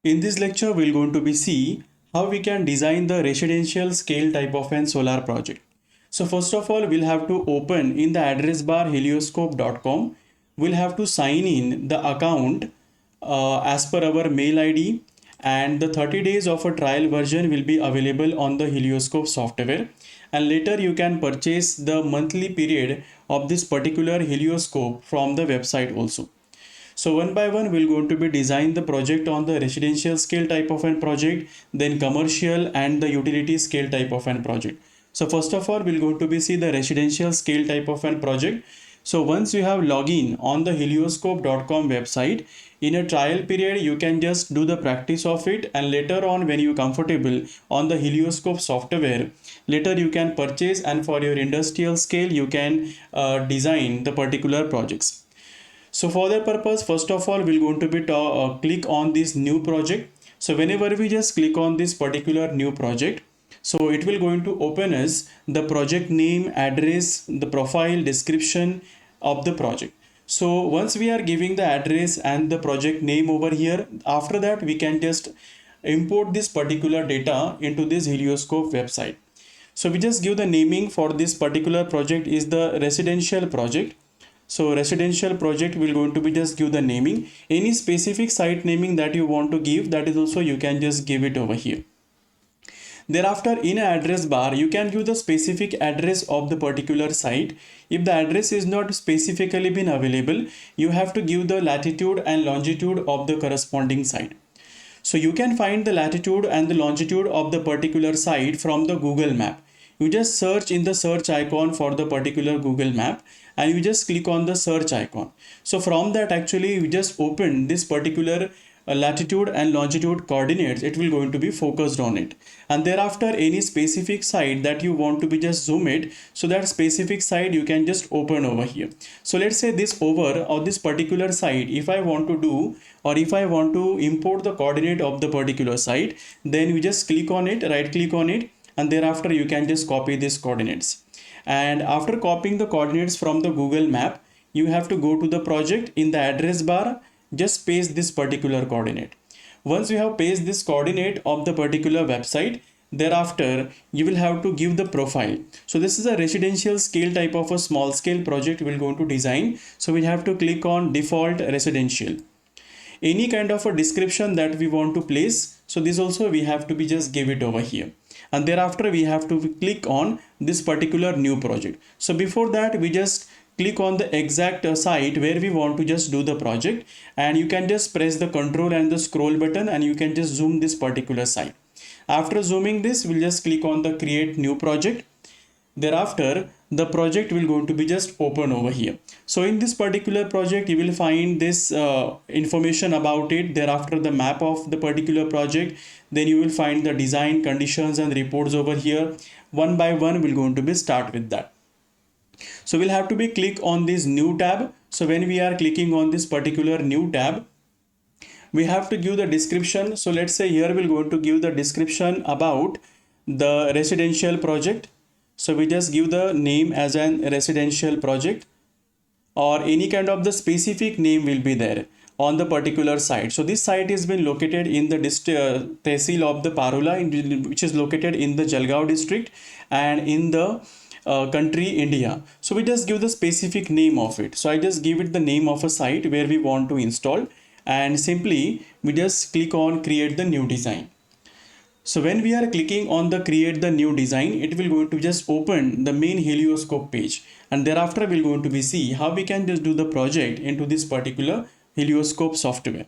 In this lecture, we're going to be see how we can design the residential scale type of an solar project. So first of all, we'll have to open in the address bar helioscope.com. We'll have to sign in the account as per our mail ID, and the 30 days of a trial version will be available on the HelioScope software, and later you can purchase the monthly period of this particular HelioScope from the website also. So one by one, we're going to be design the project on the residential scale type of an project, then commercial and the utility scale type of an project. So first of all, we're going to be see the residential scale type of an project. So once you have login on the helioscope.com website, in a trial period, you can just do the practice of it, and later on when you comfortable on the HelioScope software, later you can purchase, and for your industrial scale, you can design the particular projects. So for that purpose, first of all, we're going to be click on this new project. So whenever we just click on this particular new project, so it will going to open us the project name, address, the profile, description of the project. So once we are giving the address and the project name over here, after that we can just import this particular data into this HelioScope website. So we just give the naming for this particular project is the residential project. So residential project will going to be just give the naming. Any specific site naming that you want to give, that is also you can just give it over here. Thereafter, in an address bar, you can give the specific address of the particular site. If the address is not specifically been available, you have to give the latitude and longitude of the corresponding site. So you can find the latitude and the longitude of the particular site from the Google map. You just search in the search icon for the particular Google map, and you just click on the search icon. So from that, actually you just open this particular latitude and longitude coordinates. It will going to be focused on it, and thereafter any specific site that you want to be just zoom it, so that specific site you can just open over here. So let's say this over or this particular site, if I want to do, or if I want to import the coordinate of the particular site, then you just click on it, right click on it, and thereafter you can just copy these coordinates. And after copying the coordinates from the Google map, you have to go to the project. In the address bar, just paste this particular coordinate. Once you have pasted this coordinate of the particular website, thereafter you will have to give the profile. So this is a residential scale type of a small scale project we're going to design. So we have to click on default residential. Any kind of a description that we want to place, so this also we have to be just give it over here, and thereafter we have to click on this particular new project. So before that, we just click on the exact site where we want to just do the project, and you can just press the control and the scroll button, and you can just zoom this particular site. After zooming this, we'll just click on the create new project. Thereafter the project will going to be just open over here. So in this particular project, you will find this information about it, thereafter the map of the particular project, then you will find the design conditions and reports over here. One by one we're going to be start with that. So we'll have to be click on this new tab. So when we are clicking on this particular new tab, we have to give the description. So let's say here we're going to give the description about the residential project. So we just give the name as an residential project, or any kind of the specific name will be there on the particular site. So this site has been located in the tehsil of the Parola, which is located in the Jalgaon district and in the country India. So we just give the specific name of it. So I just give it the name of a site where we want to install, and simply we just click on create the new design. So when we are clicking on the create the new design, it will going to just open the main HelioScope page, and thereafter we're going to be see how we can just do the project into this particular HelioScope software.